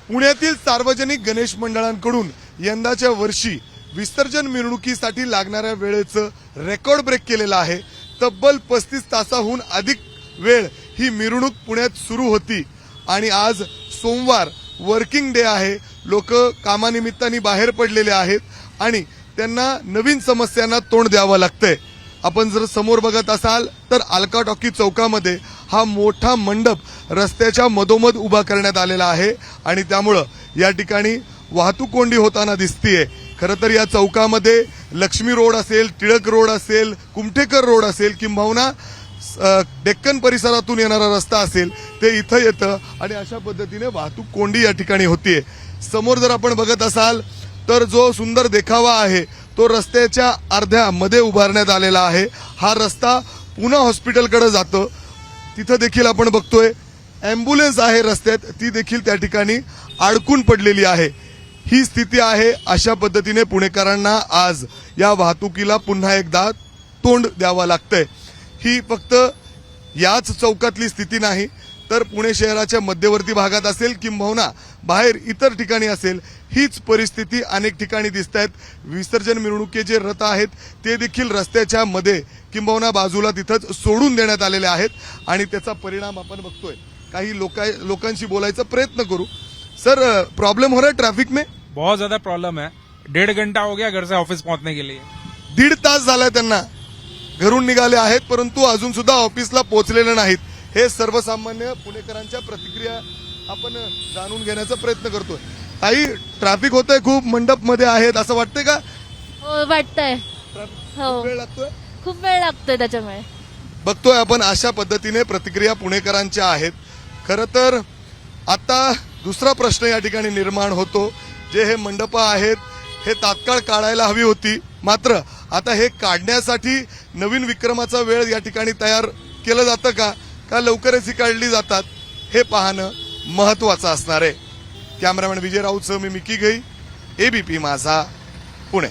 पुण्यातील सार्वजनिक गणेश मंडळांकडून यंदाच्या वर्षी विसर्जन मिरवणुकीसाठी लागणाऱ्या वेळेचं रेकॉर्ड ब्रेक केलेला आहे। तब्बल 35 तासाहून अधिक वेळ ही मिरवणूक पुण्यात सुरू होती आणि आज सोमवार वर्किंग डे आहे। लोक कामानिमित्ताने बाहेर पडलेले आहेत आणि त्यांना नवीन समस्यांना तोंड द्यावं लागतंय। आपण जर समोर बघत असाल तर अलका टॉकी चौकामध्ये हा मोठा मंडप रस्त्याच्या मधोमध उभा करण्यात आलेला आहे आणि त्यामुळं या ठिकाणी वाहतूक कोंडी होताना दिसतीये। खरं तर या चौकामध्ये लक्ष्मी रोड असेल, टिळक रोड असेल, कुमठेकर रोड असेल किंबहुना डेक्कन परिसरातून येणारा रस्ता असेल ते इथं येतं आणि अशा पद्धतीने वाहतूक कोंडी या ठिकाणी होतीये। समोर जर आपण बघत असाल तर जो सुंदर देखावा आहे तो रस्त्याच्या अर्ध्या मध्ये उभारण्यात आलेला आहे। हा रस्ता पुणे हॉस्पिटलकडे जातो। तिथं देखील आपण बघतोय ॲम्ब्युलन्स आहे रस्त्यात, ती देखील त्या ठिकाणी अडकून पडलेली आहे। ही स्थिती आहे। अशा पद्धतीने पुणेकरांना आज या वाहतुकीला पुन्हा एकदा तोंड द्यावं लागतंय। ही फक्त याच चौकातली स्थिती नाही तर पुणे शहराच्या मध्यवर्ती भागात असेल किंबहुना बाहेर इतर ठिकाणी असेल हीच परिस्थिती अनेक ठिकाणी दिसतायत। विसर्जन मिरवणुकीचे जे रथ आहेत ते देखील रस्त्याच्या मध्ये किंबहुना बाजूला तिथंच सोडून देण्यात आलेले आहेत आणि त्याचा परिणाम आपण बघतोय। काही लोकांशी बोलायचा प्रयत्न करू। सर, प्रॉब्लम हो रहा है ट्रैफिक में? बहुत ज्यादा प्रॉब्लम है। 1.5 घंटा हो गया घर से ऑफिस पहुंचने के लिए। 1.5 तास झालाय त्यांना, घरून निघाले आहेत परंतु अजून सुद्धा ऑफिसला पोहोचलेले नाहीत। हे सर्वसामान्य पुणेकरांच्या प्रतिक्रिया आपण जाणून घेण्याचा प्रयत्न करतोय। काही ट्रॅफिक होतंय, खूप मंडप मध्ये आहेत असं वाटतंय का? हो वाटतंय। हो, वेळ लागतोय, खूप वेळ लागतोय त्याच्यामुळे। बघतोय आपण अशा पद्धतीने प्रतिक्रिया पुणेकरांच्या आहेत। खरं तर आता दुसरा प्रश्न या ठिकाणी निर्माण होतो, जे हे मंडप आहेत हे तात्काळ काढायला हवी होती, मात्र आता हे काढण्यासाठी नवीन विक्रमाचा वेळ या ठिकाणी तयार केलं जातं का लवकरच ही काढली जातात हे पाहणं महत्वाचं असणार आहे। कॅमेरामॅन विजय राऊतसह मी मिकी गई, एबीपी माझा, पुणे।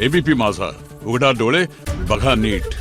एबीपी माझा, उघडा डोळे बघा नीट।